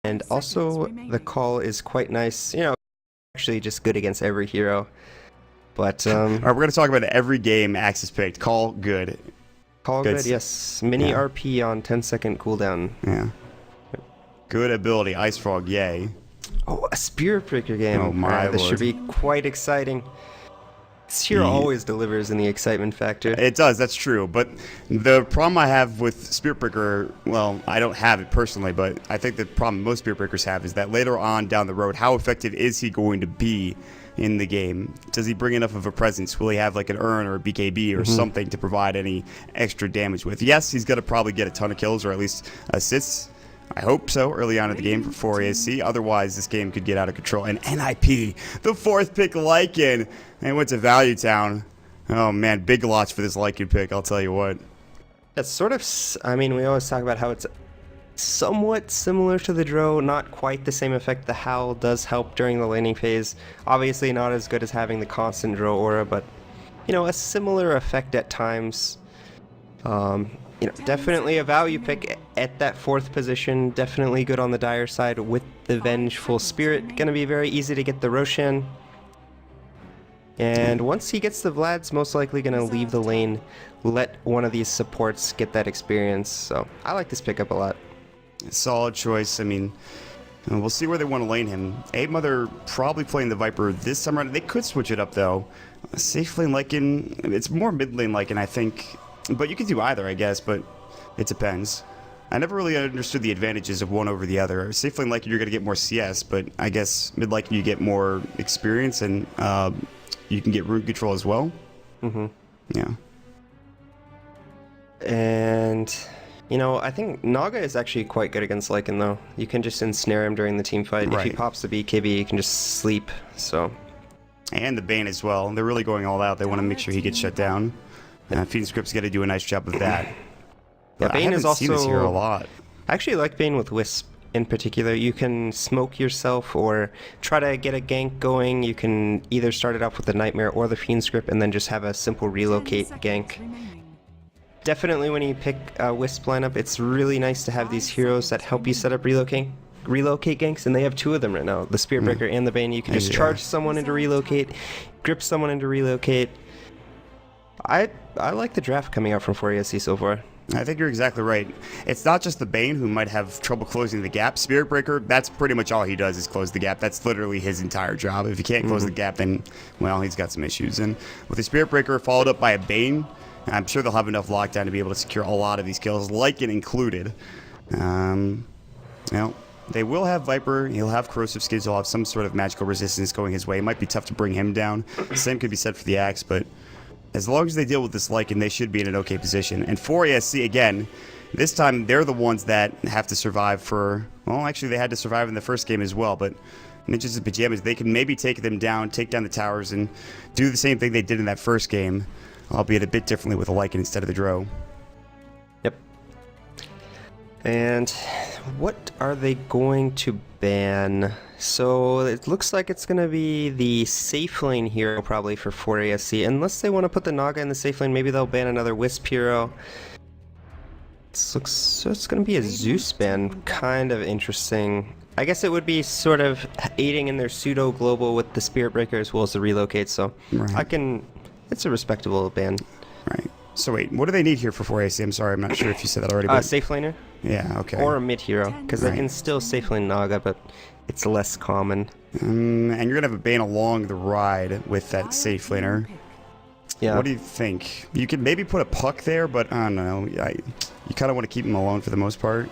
And also the call is quite nice. You know, actually just good against every hero. But All right, we're going to talk about every game Axe has picked. Call good. call good, yes. Mini RP on 10-second cooldown. Yeah. Good ability. Ice Frog, yay. Oh, a Spirit Breaker game. Oh my This lord. should be quite exciting. This hero always delivers in the excitement factor. It does, that's true. But the problem I have with Spirit Breaker, well, I don't have it personally, but I think the problem most Spirit Breakers have is that later on down the road, how effective is he going to be in the game? Does he bring enough of a presence? Will he have like an Urn or a BKB or something to provide any extra damage with? Yes, he's going to probably get a ton of kills or at least assists. I hope so early on in the game for 4AC. Otherwise, this game could get out of control. And NiP, the 4th pick Lycan, and went to Value Town. Oh man, big lots for this Lycan pick, I'll tell you what. It's sort of, I mean, we always talk about how it's somewhat similar to the Dro, not quite the same effect. The Howl does help during the laning phase. Obviously not as good as having the constant Dro aura, but, you know, a similar effect at times. You know, definitely a value pick at that 4th position. Definitely good on the dire side with the Vengeful Spirit. Gonna be very easy to get the Roshan. And once he gets the Vlad's most likely gonna leave the lane, let one of these supports get that experience. So I like this pickup a lot. Solid choice. I mean, we'll see where they want to lane him. Mother probably playing the Viper this time around. They could switch it up though. Safe lane Lycan, it's more mid lane Lycan, I think. But you can do either, I guess, but it depends. I never really understood the advantages of one over the other. Safe lane Lycan, you're going to get more CS, but I guess mid Lycan you get more experience and you can get rune control as well. Yeah. And, you know, I think Naga is actually quite good against Lycan, though. You can just ensnare him during the team fight. Right. If he pops the BKB, you can just sleep, so... And the Bane as well. They're really going all out. They want to make sure he gets shut down. Fiend Script's got to do a nice job of that. Yeah, Bane is also... seen this hero a lot. I actually like Bane with Wisp in particular. You can smoke yourself or try to get a gank going. You can either start it off with the Nightmare or the Fiend Script and then just have a simple relocate gank. Definitely when you pick a Wisp lineup, it's really nice to have these heroes that help you set up relocate ganks, and they have 2 of them right now, the Spirit Breaker and the Bane. You can just charge someone into relocate, grip someone into relocate. I like the draft coming out from 4ESC so far. I think you're exactly right. It's not just the Bane who might have trouble closing the gap. Spirit Breaker, that's pretty much all he does is close the gap. That's literally his entire job. If he can't close the gap, then, well, he's got some issues. And with the Spirit Breaker followed up by a Bane, I'm sure they'll have enough lockdown to be able to secure a lot of these kills, Lycan included. You know, they will have Viper, he'll have Corrosive Skids, he'll have some sort of magical resistance going his way. It might be tough to bring him down. Same could be said for the Axe, but as long as they deal with this Lycan, they should be in an okay position. And 4ASC, again, this time they're the ones that have to survive for... Well, actually, they had to survive in the first game as well, but Ninjas and Pajamas, they can maybe take them down, take down the towers, and do the same thing they did in that first game, albeit a bit differently with a Lycan instead of the Dro. Yep. And what are they going to ban? So it looks like it's going to be the safe lane hero probably for 4ASC. Unless they want to put the Naga in the safe lane, maybe they'll ban another Wisp hero. So it's going to be a Zeus ban. Kind of interesting. I guess it would be sort of aiding in their pseudo global with the Spirit Breaker as well as the relocate. So it's a respectable ban. Right. So wait, what do they need here for 4AC? I'm sorry, I'm not sure if you said that already. But... safe laner? Yeah, okay. Or a mid hero, because they can still safe lane Naga, but it's less common. And you're going to have a Bane along the ride with that safe laner. Yeah. What do you think? You could maybe put a Puck there, but I don't know. You kind of want to keep him alone for the most part.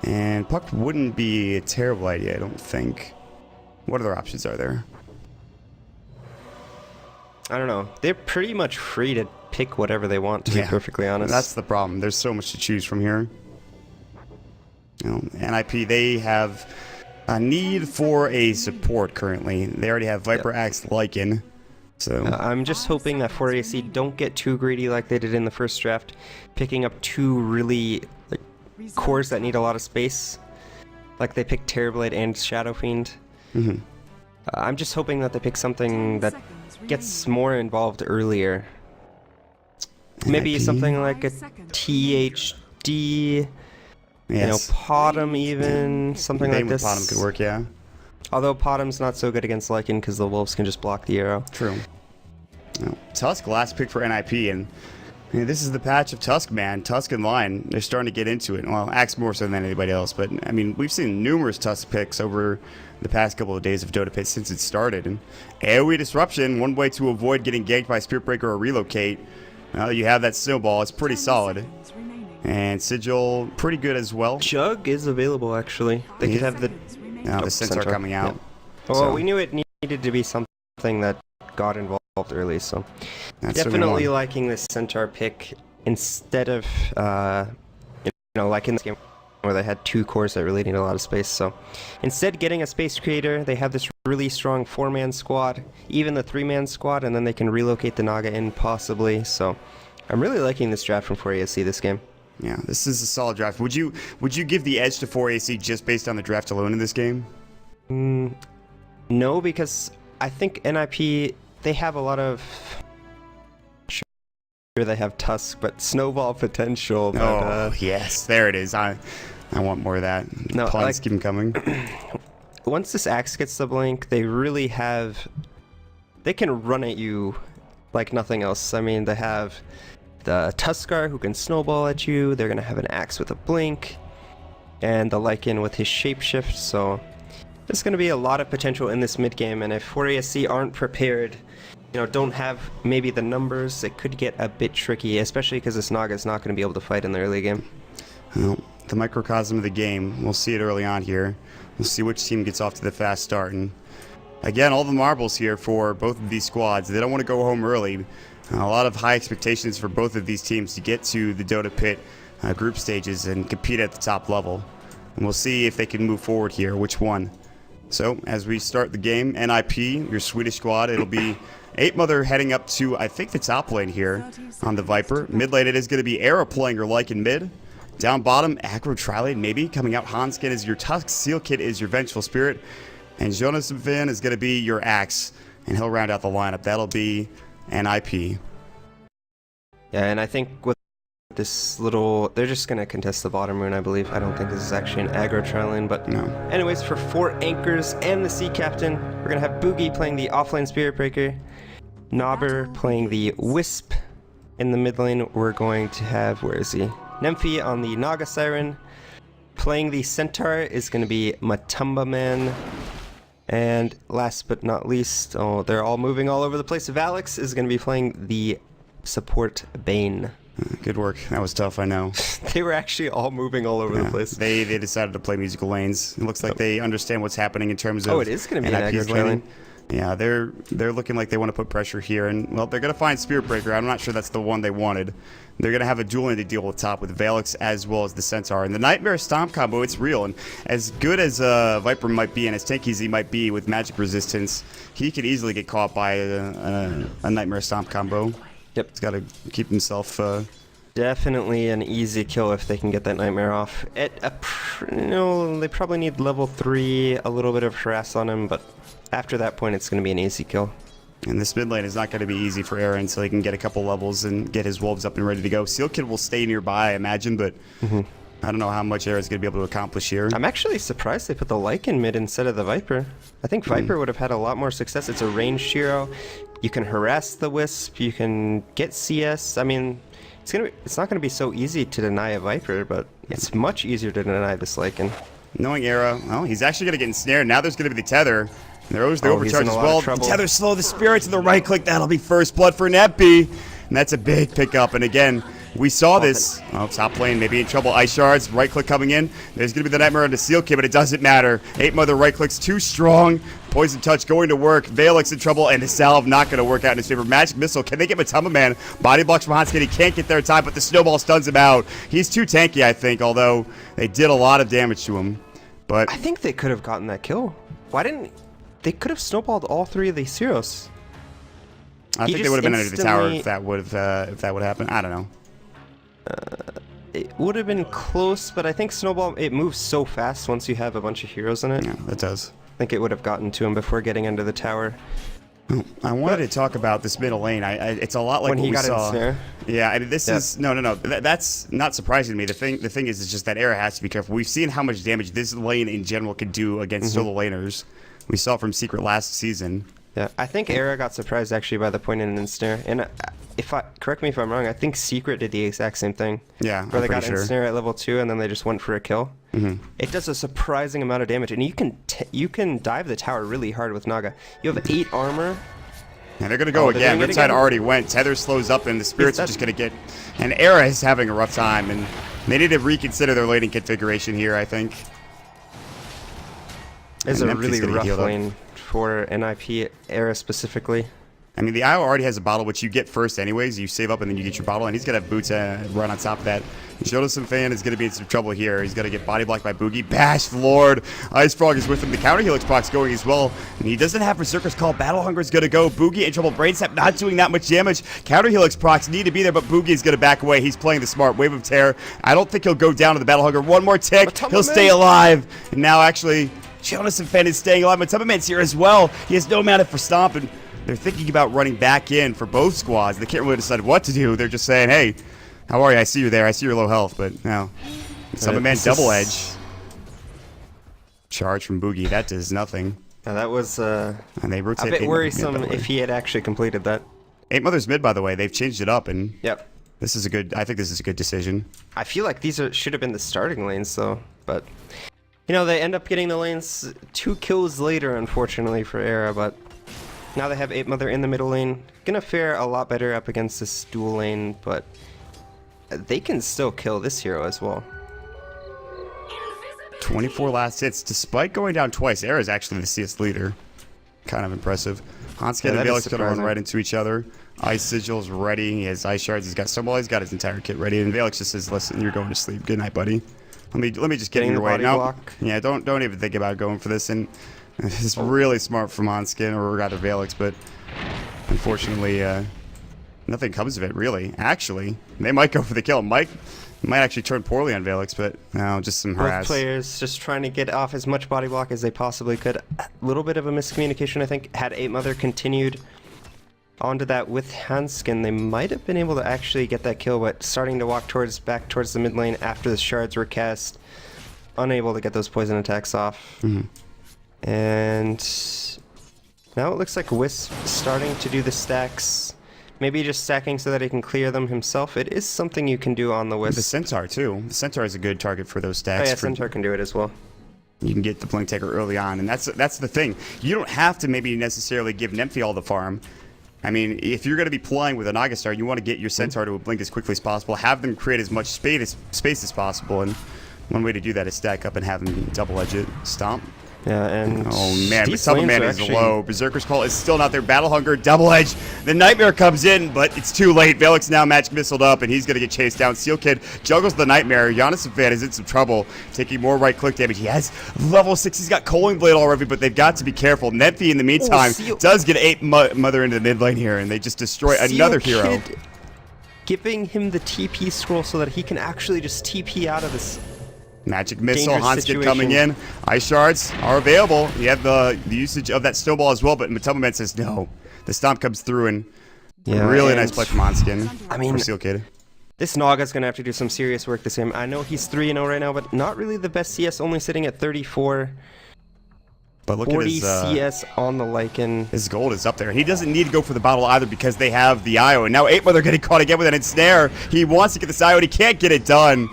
And Puck wouldn't be a terrible idea, I don't think. What other options are there? I don't know. They're pretty much free to pick whatever they want, to be perfectly honest. That's the problem. There's so much to choose from here. You know, NiP, they have a need for a support currently. They already have Viper Axe Lycan. So I'm just hoping that 4AC don't get too greedy like they did in the first draft, picking up 2 really cores that need a lot of space. Like they picked Terrorblade and Shadow Fiend. I'm just hoping that they pick something that gets more involved earlier. Maybe something like a THD. Yes. Potom even, something Bane like this. with Potom could work, yeah. Although Potom's not so good against Lycan because the wolves can just block the arrow. True. No. Tusk, last pick for NiP, and this is the patch of Tusk, man. Tusk and Line, they're starting to get into it. Well, Axe more so than anybody else, but I mean, we've seen numerous Tusk picks over the past couple of days of Dota Pit since it started. And AoE disruption, one way to avoid getting ganked by Spirit Breaker or relocate. You have that snowball, it's pretty solid. And Sigil, pretty good as well. Jug is available, actually. They could have the... Now the Centaur coming out. Yeah. Well, we knew it needed to be something that got involved early, so... That's definitely liking this Centaur pick instead of, like in this game where they had 2 cores that really need a lot of space, so... Instead, getting a Space Creator, they have this really strong 4-man squad, even the 3-man squad, and then they can relocate the Naga in, possibly, so... I'm really liking this draft from 4AC this game. Yeah, this is a solid draft. Would you give the edge to 4AC just based on the draft alone in this game? No, because I think NiP, they have a lot of... Sure, they have Tusk, but Snowball potential. But, yes, there it is. I want more of that. No, Plans keep them coming. Once this Axe gets the blink, they really have... They can run at you like nothing else. I mean, they have the Tuskar who can snowball at you. They're going to have an Axe with a blink. And the Lycan with his shapeshift. So there's going to be a lot of potential in this mid game. And if 4ASC aren't prepared, don't have maybe the numbers, it could get a bit tricky. Especially because this Naga is not going to be able to fight in the early game. Well, the microcosm of the game. We'll see it early on here. We'll see which team gets off to the fast start. And again, all the marbles here for both of these squads. They don't want to go home early. A lot of high expectations for both of these teams to get to the Dota Pit group stages and compete at the top level. And we'll see if they can move forward here, which one. So, as we start the game, NiP, your Swedish squad, it'll be 8mother heading up to, I think, the top lane here on the Viper. Mid lane, it is going to be Era playing her Lycan mid. Down bottom, Aggro Trilane maybe coming out. Hanskin is your Tusk, Seal Kid is your Vengeful Spirit. And Jonas Van is going to be your Axe, and he'll round out the lineup. That'll be NiP. Yeah, and I think with this little... They're just going to contest the bottom rune, I believe. I don't think this is actually an aggro tri-lane, but... No. Anyways, for 4 anchors and the Sea Captain, we're going to have Boogie playing the offlane Spirit Breaker, Nobber playing the Wisp. In the mid lane, we're going to have... Where is he? Nymphy on the Naga Siren. Playing the Centaur is going to be Matumba Man. And last but not least, they're all moving all over the place. Valix is going to be playing the support Bane. Good work. That was tough, I know. They were actually all moving all over the place. They decided to play musical lanes. It looks like they understand what's happening in terms of... Oh, it is going to be an NiP's aggro laning. Yeah, they're looking like they want to put pressure here, and well, they're going to find Spirit Breaker. I'm not sure that's the one they wanted. They're going to have a dueling to deal with top with Valix as well as the Centaur. And the Nightmare Stomp combo, it's real. And as good as Viper might be and as tanky as he might be with magic resistance, he could easily get caught by a Nightmare Stomp combo. Yep. He's got to keep himself... Definitely an easy kill if they can get that Nightmare off. They probably need level 3, a little bit of harass on him, but after that point it's going to be an easy kill. And this mid lane is not going to be easy for Aaron, so he can get a couple levels and get his wolves up and ready to go. Seal Kid will stay nearby, I imagine, but I don't know how much Aaron's going to be able to accomplish here. I'm actually surprised they put the Lycan mid instead of the Viper. I think Viper would have had a lot more success. It's a ranged hero. You can harass the Wisp. You can get CS. I mean, it's not going to be so easy to deny a Viper, but it's much easier to deny this Lycan. Knowing Era, well, he's actually going to get ensnared. Now there's going to be the Tether. There's the overcharge as well. The Tether slow the Spirit to the right click. That'll be first blood for NiP. And that's a big pickup. And again, we saw this. Oh, top lane maybe in trouble. Ice Shards, right click coming in. There's going to be the Nightmare on the Seal Kid, but it doesn't matter. 8mother right clicks too strong. Poison Touch going to work. Valix in trouble, and the Salve not going to work out in his favor. Magic Missile, can they get Matumba Man? Body blocks from Hanskin. He can't get there in time, but the Snowball stuns him out. He's too tanky, I think, although they did a lot of damage to him. But I think they could have gotten that kill. Why didn't... They could have snowballed all 3 of these heroes. I think they would have been under the tower if that would happen. I don't know. It would have been close, but I think Snowball, it moves so fast once you have a bunch of heroes in it. Yeah, that does. I think it would have gotten to him before getting under the tower. I wanted to talk about this middle lane. It's a lot like When what he we got saw. ensnare? Yeah, I mean, this is no. That's not surprising to me. The thing is, it's just that Era has to be careful. We've seen how much damage this lane in general can do against solo laners. We saw from Secret last season. Yeah, I think Era got surprised actually by the point in an ensnare. And correct me if I'm wrong, I think Secret did the exact same thing. Yeah, where they got sure. ensnare at level 2 and then they just went for a kill. It does a surprising amount of damage, and you can dive the tower really hard with Naga. You have 8 armor. And they're gonna go again. doing it Riptide again? already went. Tether slows up, and the Spirits are just gonna get. And Era is having a rough time, and they need to reconsider their laning configuration here, I think. It's And a Memphis really gonna rough heal up. lane for NiP Era specifically. I mean, the IO already has a bottle, which you get first anyways. You save up and then you get your bottle, and he's going to have boots right on top of that. Jodison fan is going to be in some trouble here. He's going to get body blocked by Boogie. Bash Lord. Ice Frog is with him. The counter helix proc's going as well. And he doesn't have Berserker's Call. Battle Hunger is going to go. Boogie in trouble. Brain Sap not doing that much damage. Counter helix procs need to be there, but Boogie is going to back away. He's playing the smart. Wave of Terror. I don't think he'll go down to the Battle Hunger. One more tick. He'll stay alive. And now actually, Jodison fan is staying alive. Matubbaman's here as well. He has no mana for Stomp, and they're thinking about running back in for both squads. They can't really decide what to do. They're just saying, hey, how are you? I see you there. I see you're low health, but no. Matubbaman double edge. Charge from Boogie. That does nothing. Now that was And they rotate a bit 8 worrisome mid, by the way. if he had actually completed that. 8 Mothers mid, by the way. They've changed it up, and Yep. this is a good. I think this is a good decision. I feel like these should have been the starting lanes though, but you know, they end up getting the lanes 2 kills later, unfortunately for Era, but now they have 8 Mother in the middle lane. Gonna fare a lot better up against this dual lane, but they can still kill this hero as well. 24 last hits, despite going down twice. Era is actually the CS leader. Kind of impressive. Hanskin and that is Valix gonna run surprising. right into each other. Ice Sigil's ready. He has Ice Shards. He's got Snowball. He's got his entire kit ready. And Valix just says, "Listen, you're going to sleep. Good night, buddy. Let me just get in Getting your the way." body No, block. yeah, don't even think about going for this. And it's really smart from Hanskin, or rather Valix, but unfortunately, nothing comes of it really. Actually, they might go for the kill. Might actually turn poorly on Valix, but no, just some Both harass. players just trying to get off as much body block as they possibly could. A little bit of a miscommunication, I think. Had 8 Mother continued onto that with Hanskin, they might have been able to actually get that kill, but starting to walk back towards the mid lane after the shards were cast, unable to get those poison attacks off. And now it looks like Wisp starting to do the stacks. Maybe just stacking so that he can clear them himself. It is something you can do on the Wisp. The Centaur too. The Centaur is a good target for those Oh stacks. yeah, Centaur can do it as well. You can get the Blink Taker early on, and that's the thing. You don't have to maybe necessarily give Nymphy all the farm. I mean, if you're going to be playing with a Naga Star, you want to get your Centaur to a Blink as quickly as possible. Have them create as much space as possible, and one way to do that is stack up and have them double edge it. Stomp. Yeah, and Oh man, these Matubbaman lanes are is actually- low. Berserker's Call is still not there. Battle Hunger, double edge. The Nightmare comes in, but it's too late. Valix now magic missiled up, and he's going to get chased down. Seal Kid juggles the Nightmare. Giannis Fan is in some trouble, taking more right click damage. He has level 6. He's got Culling Blade already, but they've got to be careful. Nephi, in the meantime, Seal- does get 8 Mother into the mid lane here, and they just destroy another Seal hero. Kid giving him the TP scroll so that he can actually just TP out of this. Magic Missile, Dangerous Hanskin situation. coming in. Ice Shards are available. You have the usage of that Snowball as well, but Matubbaman says no. The Stomp comes through, and really nice play from Hanskin. I mean, or Seal Kid. this Naga's going to have to do some serious work this game. I know he's 3-0 right now, but not really the best CS, only sitting at 34. But look 40 at his CS on the Lycan. his gold is up there. And he doesn't need to go for the bottle either because they have the IO. And now 8 Mother getting caught again with an ensnare. He wants to get this IO, and he can't get it done.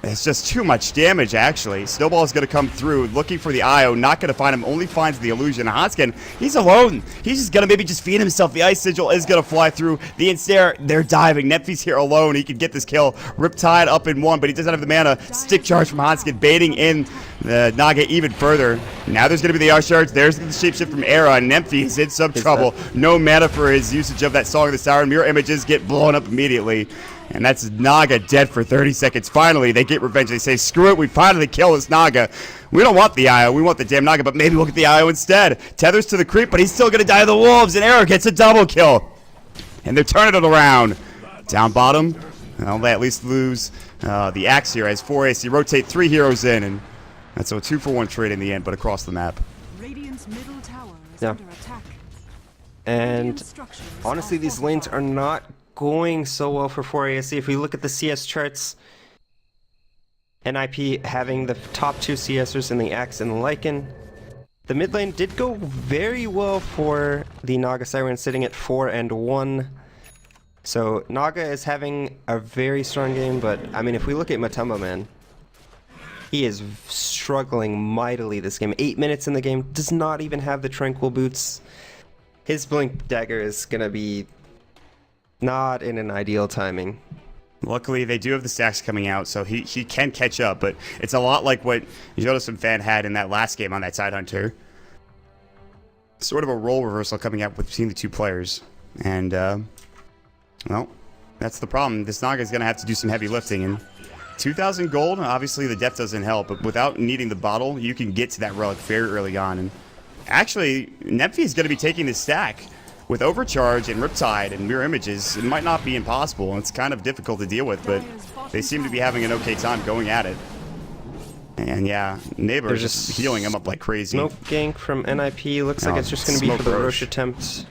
It's just too much damage, actually. Snowball is going to come through, looking for the IO, not going to find him, only finds the illusion. Hanskin, he's alone. He's just going to maybe just feed himself. The Ice Sigil is going to fly through. The ensnare, they're diving. Nephi's here alone. He could get this kill. Riptide up in 1, but he doesn't have the mana. Stick charge from Hanskin, baiting in the Naga even further. Now there's going to be the Ice Shards. There's the shapeshift from Era, and Nymphy is in some trouble. No mana for his usage of that Song of the Siren. Mirror images get blown up immediately. And that's Naga dead for 30 seconds. Finally, they get revenge. They say, screw it, we finally kill this Naga. We don't want the IO, we want the damn Naga, but maybe we'll get the IO instead. Tethers to the creep, but he's still going to die to the wolves, and Arrow gets a double kill. And they're turning it around. Down bottom, well, they at least lose the Axe here as 4 AC. Rotate 3 heroes in, and that's a 2-for-1 trade in the end, but across the map. Radiant's middle tower is Yeah. under attack. And honestly, these lanes are not going so well for 4ASC. If we look at the CS charts, NiP having the top 2 CSers in the Axe and the Lycan. The mid lane did go very well for the Naga Siren, sitting at 4 and 1. So Naga is having a very strong game, but I mean, if we look at Matamba, man, he is struggling mightily this game. 8 minutes in the game, does not even have the Tranquil Boots. His Blink Dagger is gonna be not in an ideal timing. Luckily, they do have the stacks coming out, so he can catch up, but it's a lot like what Jonas and Fan had in that last game on that Side Hunter. Sort of a role reversal coming out between the two players. And, well, that's the problem. This Naga is going to have to do some heavy lifting, and 2,000 gold, obviously the depth doesn't help, but without needing the bottle, you can get to that relic very early on. And actually, NiP is going to be taking this stack. With Overcharge and Riptide and Mirror Images, it might not be impossible. It's kind of difficult to deal with, but they seem to be having an okay time going at it. And yeah, Neighbor is just healing him up like crazy. Smoke gank from NiP. Looks like it's just going to be for the Roche attempt.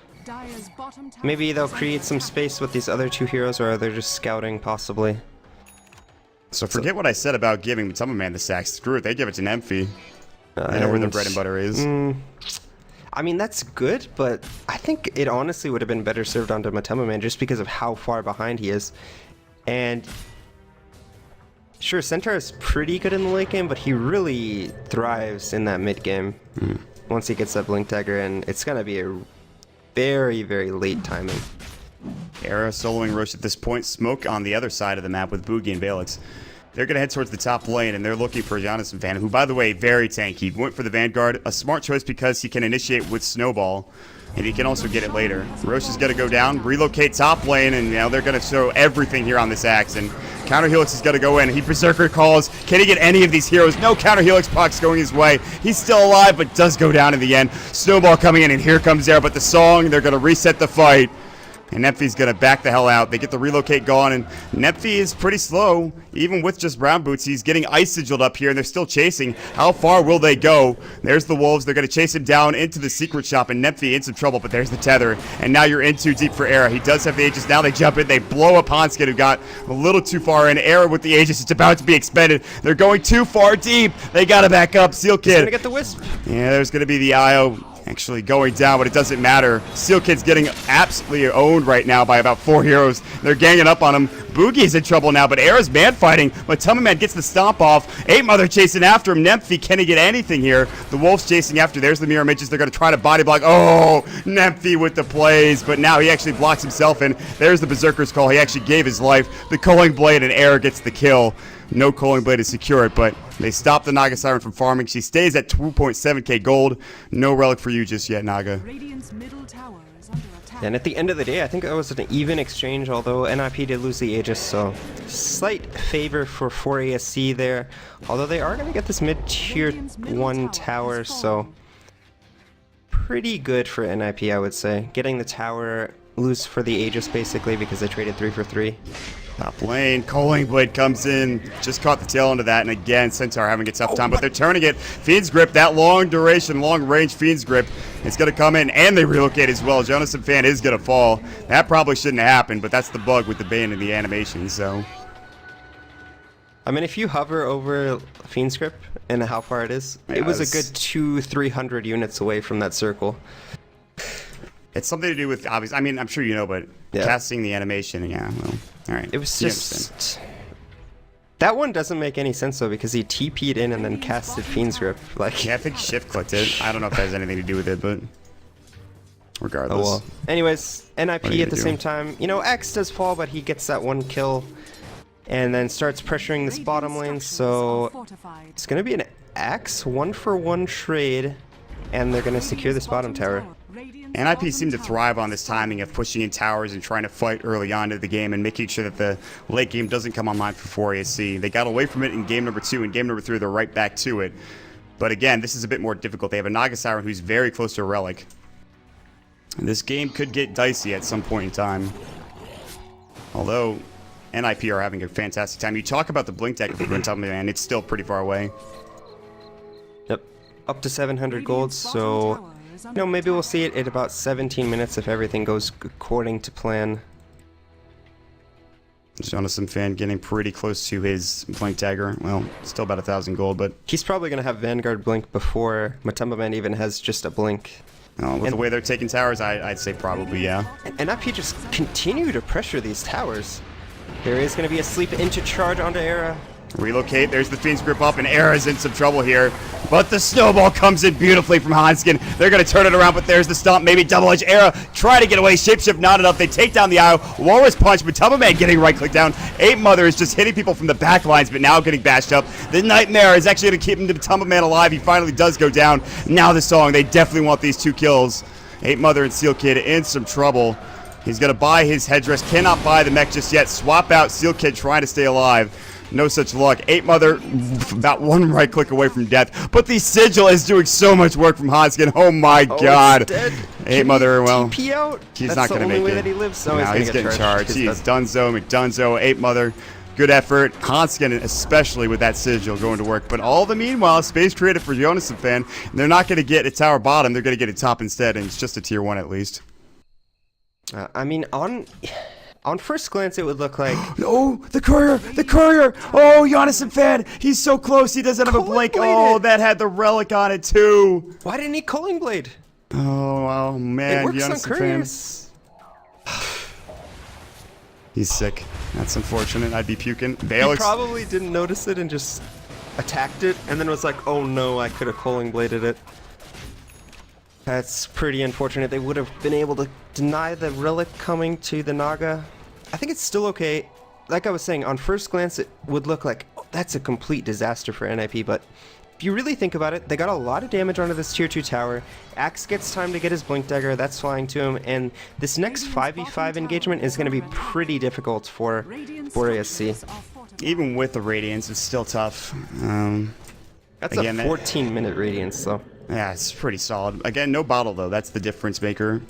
Maybe they'll create some space with these other 2 heroes, or they're just scouting, possibly. So forget what I said about giving Matamba Man the stacks. Screw it, they give it to NiP. They know where the bread and butter is. I mean, that's good, but I think it honestly would have been better served onto Matamba Man just because of how far behind he is. And sure, Centaur is pretty good in the late game, but he really thrives in that mid game. Once he gets that Blink Dagger in, it's going to be a very, very late timing. Era soloing Roche at this point. Smoke on the other side of the map with Boogie and Valix. They're going to head towards the top lane, and they're looking for Jonas and Van, who, by the way, very tanky. Went for the Vanguard. A smart choice because he can initiate with Snowball, and he can also get it later. Roche is going to go down, relocate top lane, and now they're going to throw everything here on this Axe. And Counter Helix is going to go in. He Berserker calls. Can he get any of these heroes? No Counter Helix procs going his way. He's still alive, but does go down in the end. Snowball coming in, and here comes Air. But the song, they're going to reset the fight. And Nephi's going to back the hell out. They get the relocate gone, and Nephi is pretty slow. Even with just brown boots, he's getting ice sigiled up here, and they're still chasing. How far will they go? There's the wolves. They're going to chase him down into the secret shop, and Nephi in some trouble, but there's the tether. And now you're in too deep for Era. He does have the Aegis. Now they jump in. They blow up Hanskin, who got a little too far in. Era with the Aegis. It's about to be expended. They're going too far deep. They got to back up. Seal Kid. He's going to get the Wisp. Yeah, there's going to be the IO. Actually going down, but it doesn't matter. Steel Kid's getting absolutely owned right now by about 4 heroes. They're ganging up on him. Boogie's in trouble now, but Era's man fighting. Matamba Man gets the stomp off. 8 Mother chasing after him. Nemphi, can he get anything here? The Wolf's chasing after. There's the Mirror Images. They're going to try to body block. Oh, Nemphi with the plays, but now he actually blocks himself in. There's the Berserker's call. He actually gave his life. The Culling Blade, and Era gets the kill. No Culling Blade to secure it, but they stop the Naga Siren from farming. She stays at 2.7k gold. No relic for you just yet, Naga. And at the end of the day, I think that was an even exchange, although NiP did lose the Aegis, so slight favor for 4ASC there. Although they are going to get this mid-tier 1 tower, so pretty good for NiP, I would say. Getting the tower, lose for the Aegis basically because they traded 3 for 3. Top lane, Culling Blade comes in, just caught the tail end of that, and again, Centaur having a tough time, but they're turning it. Fiend's Grip, that long duration, long range Fiend's Grip, it's going to come in, and they relocate as well. Jonas and Fan is going to fall. That probably shouldn't have happened, but that's the bug with the Bane and the animation, so. I mean, if you hover over Fiend's Grip and how far it is, it was a good 200-300 units away from that circle. It's something to do with, obviously, I mean, I'm sure you know, but casting the animation, yeah, well, all right. It was just... That one doesn't make any sense, though, because he TP'd in and then casted Fiend's Grip. Like, yeah, I think shift clicked it. I don't know if that has anything to do with it, but regardless. Oh, well. Anyways, NiP at the same time, you know, X does fall, but he gets that 1 kill and then starts pressuring this bottom lane, so it's going to be an X 1-for-1 trade, and they're going to secure this bottom tower. NiP seemed to thrive on this timing of pushing in towers and trying to fight early on to the game and making sure that the late game doesn't come online for 4ASC. They got away from it in game number 2, and game number 3 they're right back to it. But again, this is a bit more difficult. They have a Naga Siren who's very close to a Relic. And this game could get dicey at some point in time. Although NiP are having a fantastic time. You talk about the Blink deck, man, it's still pretty far away. Yep. Up to 700 gold, so No, maybe we'll see it at about 17 minutes if everything goes according to plan. Jonathan Fan getting pretty close to his Blink Dagger. Well, still about 1,000 gold, but He's probably going to have Vanguard blink before Matumba Man even has just a blink. with the way they're taking towers, I'd say probably, yeah. And NiP just continue to pressure these towers. There is going to be a sleep into charge onto Era. Relocate, there's the Fiend's Grip up, and Era's in some trouble here. But the snowball comes in beautifully from Hanskin. They're going to turn it around, but there's the stomp. Maybe double edge. Era try to get away. Shapeshift not enough. They take down the IO. Walrus Punch, Matumba Man getting right-click down. 8 Mother is just hitting people from the back lines, but now getting bashed up. The Nightmare is actually going to keep Matumba Man alive. He finally does go down. Now the song. They definitely want these 2 kills. 8 Mother and Seal Kid in some trouble. He's going to buy his headdress. Cannot buy the mech just yet. Swap out Seal Kid trying to stay alive. No such luck. 8 Mother about 1 right click away from death. But the Sigil is doing so much work from Hanskin. Oh my god. 8 Mother, well, TP out? he's not going to make it. That's the only way that he lives. So he's getting charged. He is Dunzo, McDunzo, 8 Mother. Good effort. Hanskin, especially with that Sigil, going to work. But all the meanwhile, space created for Jonas Fan. They're not going to get a tower bottom. They're going to get it top instead, and it's just a tier 1 at least. I mean, on first glance, it would look like... Oh, the courier! The courier! Oh, Jonas Fan! He's so close, he doesn't have a blink. Oh, that had the relic on it, too. Why didn't he Culling Blade? Oh, man. It works Jonas on couriers. He's sick. That's unfortunate. I'd be puking. Valix. He probably didn't notice it and just attacked it, and then was like, oh no, I could have Culling Bladed it. That's pretty unfortunate. They would have been able to deny the relic coming to the Naga. I think it's still okay. Like I was saying, on first glance, it would look like, oh, that's a complete disaster for NiP, but if you really think about it, they got a lot of damage onto this tier 2 tower. Axe gets time to get his Blink Dagger, that's flying to him, and this next 5v5 engagement is going to be pretty difficult for Boreas C. Even with the Radiance, it's still tough. That's again, a 14-minute Radiance, though. Yeah, it's pretty solid. Again, no bottle, though. That's the difference maker.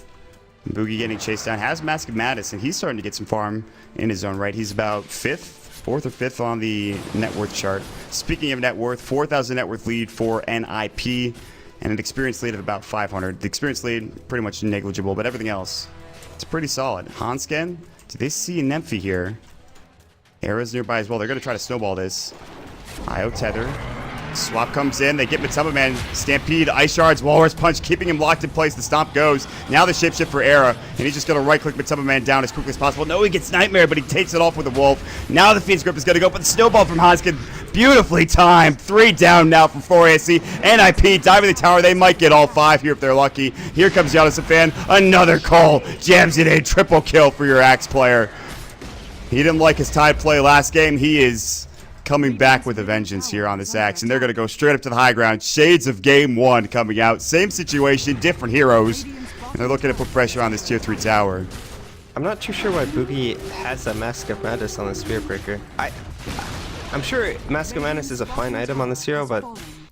Boogie getting chased down. Has Mask of Madness, and he's starting to get some farm in his own right. He's about 4th or 5th on the net worth chart. Speaking of net worth, 4,000 net worth lead for NiP, and an experience lead of about 500. The experience lead, pretty much negligible, but everything else, it's pretty solid. Hanskin, do they see Nymphy here? Era's nearby as well. They're going to try to snowball this. IO Tether. Swap comes in. They get Matumba Man. Stampede, Ice Shards, Walrus Punch, keeping him locked in place. The stomp goes. Now the shapeshift for Era, and he's just going to right-click Matumba Man down as quickly as possible. No, he gets Nightmare, but he takes it off with a Wolf. Now the Fiend's Grip is going to go, but the snowball from Hanskin, beautifully timed. 3 down now for 4AC. NiP diving the tower. They might get all 5 here if they're lucky. Here comes Jonas Fan. Another call. Jams it in. Triple kill for your Axe player. He didn't like his tide play last game. He is coming back with a vengeance here on this Axe, and they're going to go straight up to the high ground. Shades of game 1 coming out. Same situation, different heroes, and they're looking to put pressure on this tier 3 tower. I'm not too sure why Boogie has a Mask of Madness on the Spirit Breaker. I'm sure Mask of Madness is a fine item on this hero, but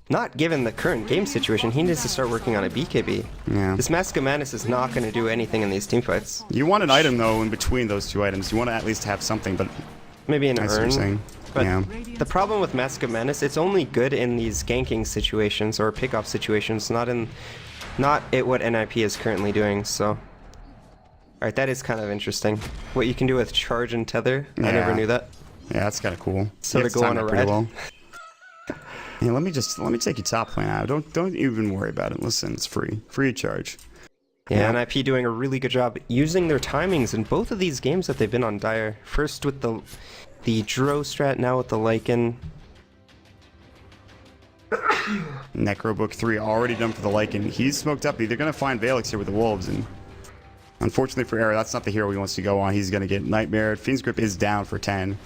not given the current game situation. He needs to start working on a BKB. Yeah. This Mask of Madness is not going to do anything in these teamfights. You want an item, though, in between those 2 items. You want to at least have something, but... Maybe an I see what you're urn. saying. But yeah. The problem with Mask of Madness, it's only good in these ganking situations or pickoff situations, not at what NiP is currently doing, so... Alright, that is kind of interesting. What you can do with charge and tether, I never knew that. Yeah, that's kind of cool. So You to have to go time on a that pretty ride. well. Yeah, let me take you top lane now. Don't even worry about it. Listen, it's free. Free of charge. Yeah, NiP doing a really good job using their timings in both of these games that they've been on Dire. First with the Dro strat, now with the Lycan. Necrobook 3 already done for the Lycan. He's smoked up. They're going to find Valix here with the Wolves, and unfortunately for Era, that's not the hero he wants to go on. He's going to get Nightmare. Fiend's Grip is down for 10.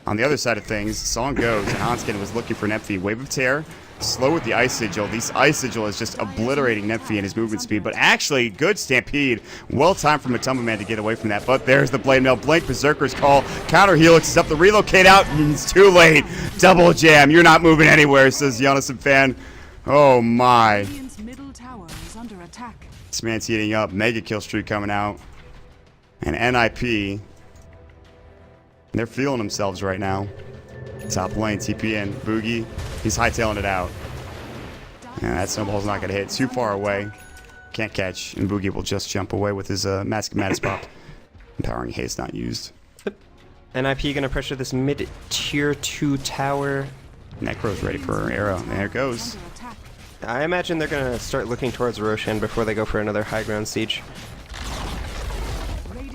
On the other side of things, song goes, and Hanskin was looking for Nephi. Wave of Tear, slow with the Ice Sigil. This Ice Sigil is just obliterating Nephi and his movement speed, but actually, good Stampede. Well timed for Matumba Man to get away from that, but there's the Blade Mail. Blink Berserker's call. Counter Helix is up to relocate out, and it's too late. Double jam. You're not moving anywhere, says Jonas Fan. Oh my. This man's heating up. Mega kill streak coming out. And NiP, they're feeling themselves right now. Top lane, TP in. Boogie, he's hightailing it out. And that snowball's not going to hit. Too far away. can't catch, and Boogie will just jump away with his Mask of Madness pop. Empowering Haste not used. NiP gonna pressure this mid tier 2 tower. Necro's ready for arrow. There it goes. I imagine they're gonna start looking towards Roshan before they go for another high ground siege.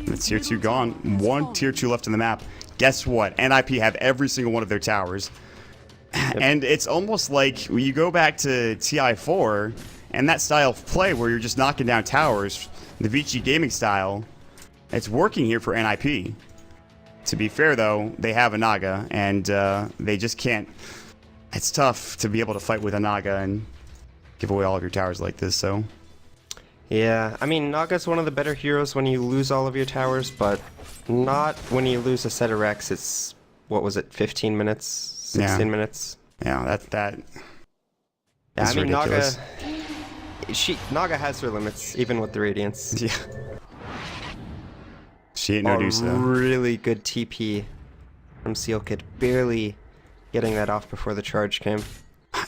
The tier 2 gone. One tier 2 left on the map. Guess what? NiP have every single one of their towers. Yep. And it's almost like you go back to TI4 and that style of play where you're just knocking down towers, the Vici gaming style, it's working here for NiP. To be fair though, they have a Naga and they just can't. It's tough to be able to fight with a Naga and give away all of your towers like this, so. Yeah, I mean, Naga's one of the better heroes when you lose all of your towers, but not when you lose a set of Rex. It's, what was it, 15 minutes? 16 minutes? Yeah, that yeah, I mean, ridiculous. Naga has her limits, even with the Radiance. Yeah. She ain't no deuce, though. Really good TP from Seal Kid, barely getting that off before the charge came.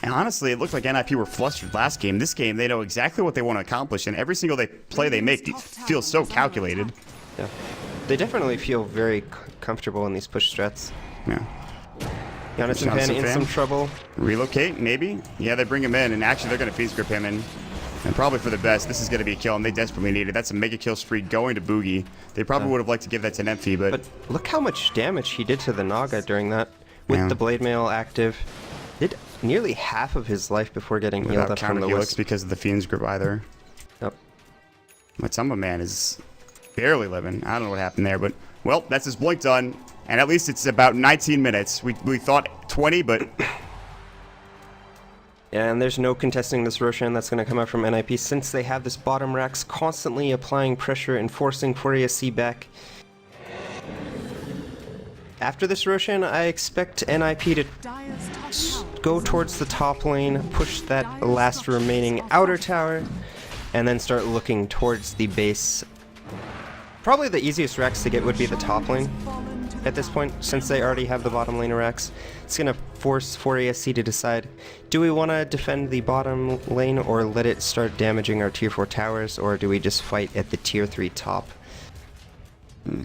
And honestly, it looked like NiP were flustered last game. This game, they know exactly what they want to accomplish, and every single play they make feels so calculated. Yeah. They definitely feel very comfortable in these push strats. Yeah. Giannis and Pan in some trouble. Relocate, maybe? Yeah, they bring him in, and actually they're going to Fiend Grip him in. And probably for the best, this is going to be a kill, and they desperately need it. That's a mega kill spree going to Boogie. They probably would have liked to give that to NiP, but look how much damage he did to the Naga during that. With the Blade Mail active. Did nearly half of his life before getting healed up from the Wisp. Because of the Fiend's Grip either. Yep. Matamba Man is barely living. I don't know what happened there, but well, that's his blink done. And at least it's about 19 minutes. We thought 20, but yeah, and there's no contesting this Roshan that's going to come out from NiP since they have this bottom Rax constantly applying pressure and forcing Fourier C back. After this Roshan, I expect NiP to go towards the top lane, push that last remaining outer tower, and then start looking towards the base. Probably the easiest Rax to get would be the top lane at this point, since they already have the bottom lane Rax. It's going to force 4ASC to decide, do we want to defend the bottom lane or let it start damaging our tier 4 towers, or do we just fight at the tier 3 top?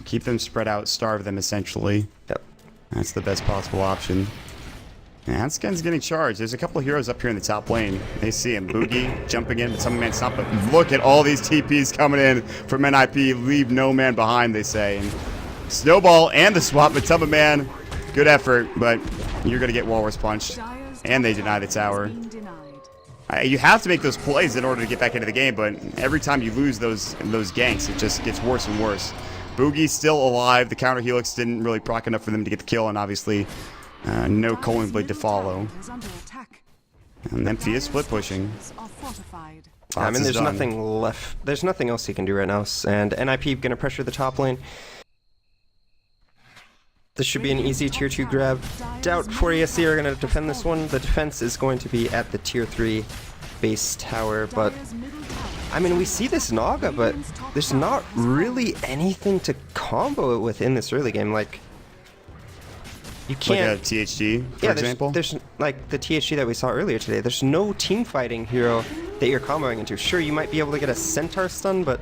Keep them spread out, starve them essentially. Yep. That's the best possible option. And Hansken's getting charged. There's a couple of heroes up here in the top lane. They see him. Boogie jumping in, but some man stop. But look at all these TPs coming in from NiP. Leave no man behind, they say. And Snowball and the swap, Matamba Man. Good effort, but you're going to get Walrus punched. And they deny the tower. You have to make those plays in order to get back into the game, but every time you lose those ganks, it just gets worse and worse. Boogie's still alive. The counter helix didn't really proc enough for them to get the kill, and obviously no Culling Blade to follow. And then Fia split pushing. I mean, there's nothing left. There's nothing else he can do right now, and NiP gonna pressure the top lane. This should be an easy tier 2 grab. Doubt 4ESC are gonna defend this one. The defense is going to be at the tier 3 base tower, but I mean, we see this Naga, but there's not really anything to combo it with in this early game. Like, you can't. Like a THG, for example? There's like the THG that we saw earlier today. There's no team fighting hero that you're comboing into. Sure, you might be able to get a Centaur stun, but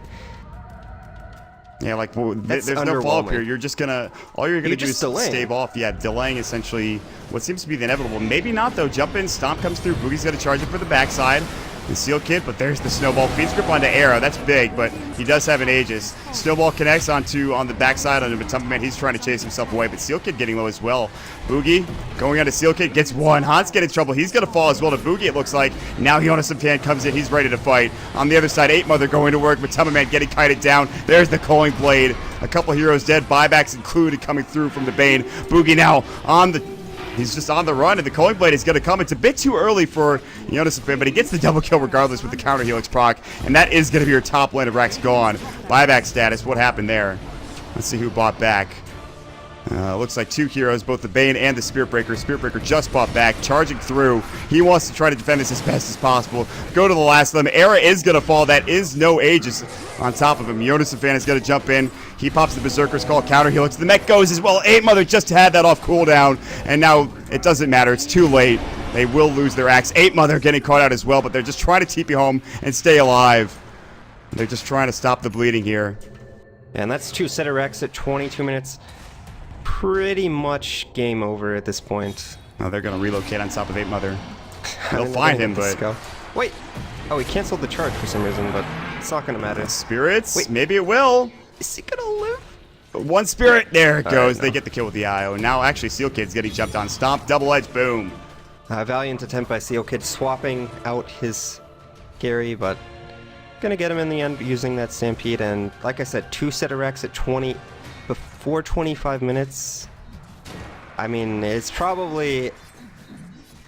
yeah, like there's no follow-up here. You're just gonna all you're gonna do is stave off. Yeah, delaying essentially what seems to be the inevitable. Maybe not though. Jump in, stomp comes through. Boogie's gonna charge it for the backside. The Seal Kid, but there's the Snowball. Fiend Grip onto Arrow. That's big, but he does have an Aegis. Snowball connects on the backside on the Matamba Man. He's trying to chase himself away, but Seal Kid getting low as well. Boogie going on to Seal Kid, gets one. Hans getting in trouble. He's going to fall as well to Boogie, it looks like. Now Jonas and Pan comes in. He's ready to fight. On the other side, 8 Mother going to work. Matamba Man getting kited down. There's the Culling Blade. A couple heroes dead. Buybacks included coming through from the Bane. Boogie now on the... He's just on the run, and the Culling Blade is going to come. It's a bit too early for Jonas and Finn, but he gets the double kill regardless with the counter helix proc, and that is going to be your top lane of Rax gone. Buyback status, what happened there? Let's see who bought back. Looks like 2 heroes, both the Bane and the Spirit Breaker. Spirit Breaker just bought back, charging through. He wants to try to defend this as best as possible. Go to the last limb. Era is going to fall. That is no Aegis on top of him. Jonas and Fan is going to jump in. He pops the Berserker's Call, counter helix. The mech goes as well. 8 Mother just had that off cooldown, and now it doesn't matter. It's too late. They will lose their axe. 8 Mother getting caught out as well, but they're just trying to TP home and stay alive. They're just trying to stop the bleeding here. And that's 2 set of wrecks at 22 minutes. Pretty much game over at this point. Oh, they're going to relocate on top of 8 Mother. I They'll mean, find they're him, gonna but... go. Wait! Oh, he canceled the charge for some reason, but it's not going to matter. Spirits? Wait. Maybe it will. Is he going to live? One spirit. There it goes. no. They get the kill with the IO. Now, actually, Seal Kid's getting jumped on. Stomp, double edge, boom. Valiant attempt by Seal Kid swapping out his Gary, but gonna get him in the end using that Stampede. And like I said, 2 set of wrecks at 20 before 25 minutes. I mean, it's probably,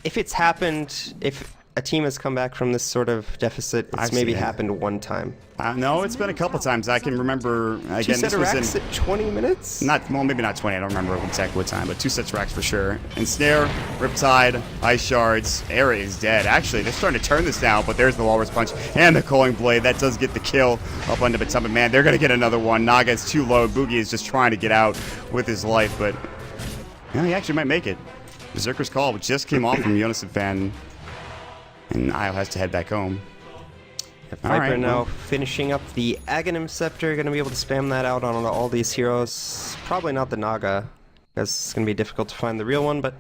if it's happened, if a team has come back from this sort of deficit, it's I've maybe seen it. happened one time. No, it's been a couple times. I can remember, 2 again, set this of was racks in... at 20 minutes? Well, maybe not 20. I don't remember exactly what time, but 2 sets of racks for sure. Ensnare, Riptide, Ice Shards. Era is dead. Actually, they're starting to turn this down, but there's the Walrus Punch and the Culling Blade. That does get the kill up onto Batama. Man, they're going to get another one. Naga is too low. Boogie is just trying to get out with his life, but he actually might make it. Berserker's Call just came off from Yonason fan, and Io has to head back home. Viper now finishing up the Aghanim Scepter. Going to be able to spam that out on all these heroes. Probably not the Naga, because it's going to be difficult to find the real one, but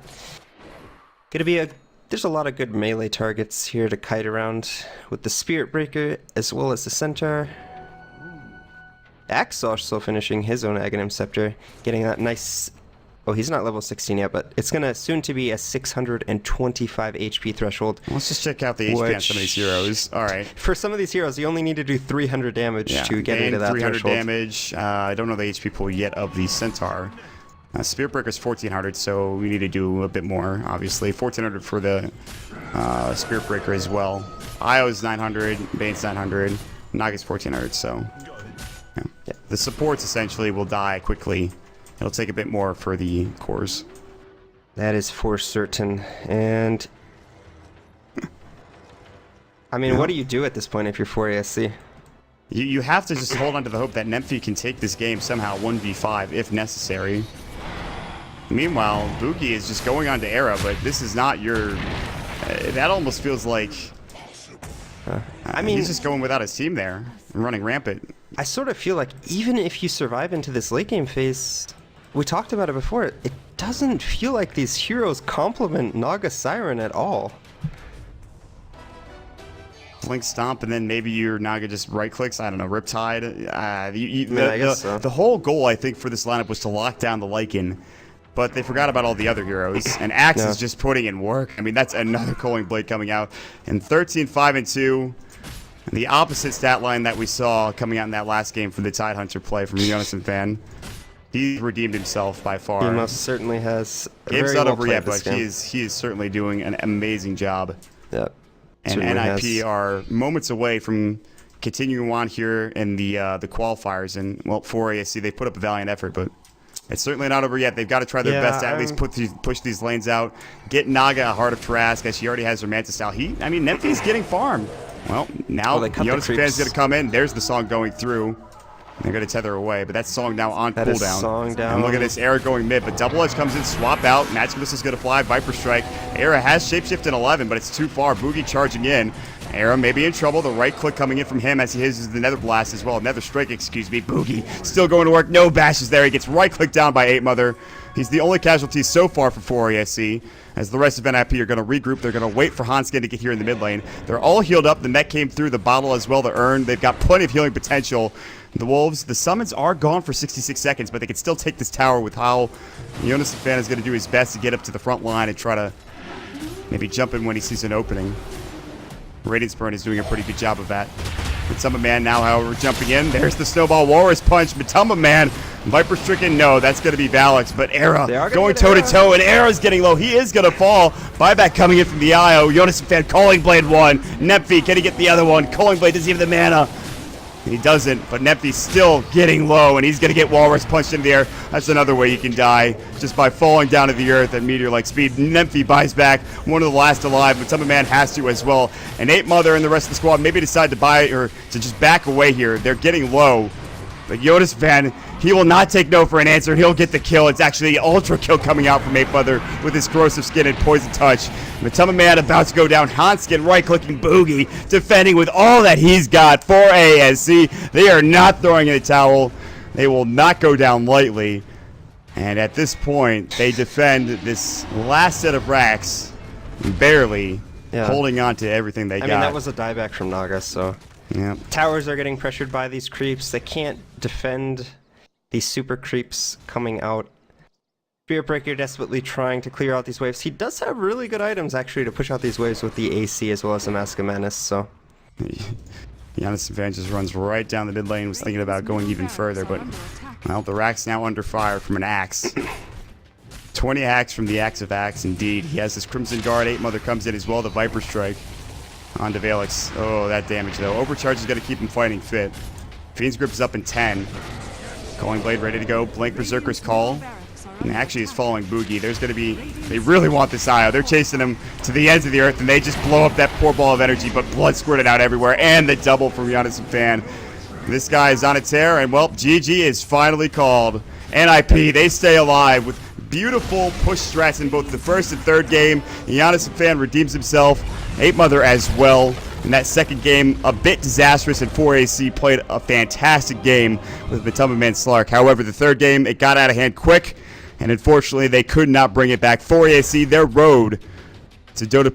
going to be there's a lot of good melee targets here to kite around with the Spirit Breaker as well as the Centaur. Axe also finishing his own Aghanim Scepter, getting that nice... Oh, he's not level 16 yet, but it's going to soon to be a 625 HP threshold. Let's just check out the HP on some of these heroes. All right. For some of these heroes, you only need to do 300 damage to get into that 300 threshold. damage. I don't know the HP pool yet of the Centaur. Spirit Breaker's 1400, so we need to do a bit more, obviously. 1400 for the Spirit Breaker as well. Io's 900, Bane's 900, Naga's 1400, so... Yeah. The supports essentially will die quickly. It'll take a bit more for the cores. That is for certain. And I mean, what do you do at this point if you're 4 ASC? You have to just hold on to the hope that NiP can take this game somehow 1v5 if necessary. Meanwhile, Boogie is just going on to Era, but this is not your... that almost feels like... I mean, he's just going without his team there and running rampant. I sort of feel like even if you survive into this late game phase, we talked about it before, it doesn't feel like these heroes complement Naga Siren at all. Blink Stomp, and then maybe your Naga just right-clicks. I don't know, Riptide. I guess so. The whole goal, I think, for this lineup was to lock down the Lycan, but they forgot about all the other heroes, and Axe is just putting in work. I mean, that's another Culling Blade coming out. And 13, 5, and 2. The opposite stat line that we saw coming out in that last game for the Tidehunter play from the Yonason fan. He redeemed himself by far. He most certainly has. Game's not over yet, but he is certainly doing an amazing job. Yep. And NiP are moments away from continuing on here in the qualifiers. And, well, for ASC, they put up a valiant effort, but it's certainly not over yet. They've got to try their best to at least push these lanes out. Get Naga a Heart of Trask, as she already has her Manta Style. I mean, NiP's getting farmed. Well, now Yonason fan's going to come in. There's the song going through. They're going to tether away, but that song now on cooldown. Song down. And look at this, Era going mid, but Double Edge comes in, swap out. Magic Missile's going to fly, Viper Strike. Era has Shapeshift in 11, but it's too far. Boogie charging in. Era may be in trouble. The right click coming in from him as he uses the Nether Blast as well. Nether Strike, excuse me. Boogie still going to work. No bashes there. He gets right clicked down by 8 Mother. He's the only casualty so far for 4 ASC. As the rest of NiP are going to regroup, they're going to wait for Hanskin to get here in the mid lane. They're all healed up. The mech came through, the bottle as well, the urn. They've got plenty of healing potential. The Wolves, the summons are gone for 66 seconds, but they can still take this tower with how Yonason fan is going to do his best to get up to the front line and try to maybe jump in when he sees an opening. Radiant Spurn is doing a pretty good job of that. Batama Man now, however, jumping in. There's the Snowball Walrus Punch. Batama Man, Viper Stricken, no, that's going to be Valix. But Era going toe-to-toe, and Era's getting low. He is going to fall. Buyback coming in from the IO. Yonason fan, Culling Blade one. Nephi, can he get the other one? Culling Blade doesn't have the mana. He doesn't, but Nephi's still getting low, and he's going to get Walrus punched into the air. That's another way you can die, just by falling down to the earth at meteor-like speed. Nephi buys back, one of the last alive, but Batama Man has to as well. And 8 Mother and the rest of the squad maybe decide to buy or to just back away here. They're getting low. But Yoda's fan, he will not take no for an answer. He'll get the kill. It's actually the ultra kill coming out from Ape Mother with his corrosive skin and poison touch. Matama Man about to go down. Hanskin right-clicking Boogie, defending with all that he's got for ASC. They are not throwing in the towel. They will not go down lightly. And at this point, they defend this last set of racks, barely holding on to everything they got. I mean, that was a dieback from Naga, so... Yeah. Towers are getting pressured by these creeps. They can't defend these super creeps coming out. Spirit Breaker desperately trying to clear out these waves. He does have really good items, actually, to push out these waves with the AC as well as the Mask of Menace, so... Giannis Fan just runs right down the mid lane, was thinking about going even further, but, well, the rack's now under fire from an axe. 20 hacks from the Axe of Axe, indeed. He has his Crimson Guard, 8 Mother comes in as well, the Viper Strike onto Valix. Oh, that damage, though. Overcharge is going to keep him fighting fit. Fiend's Grip is up in 10. Calling Blade ready to go. Blink Berserker's Call. And actually is following Boogie. There's going to be... They really want this IO. They're chasing him to the ends of the earth, and they just blow up that poor ball of energy, but blood squirted out everywhere, and the double from Giannis Fan. This guy is on a tear, and, well, GG is finally called. NiP, they stay alive with beautiful push strats in both the first and third game. Giannis Fan redeems himself. 8 Mother as well. In that second game, a bit disastrous, and 4AC played a fantastic game with Matama Man Slark. However, the third game, it got out of hand quick, and unfortunately, they could not bring it back. 4AC, their road to Dota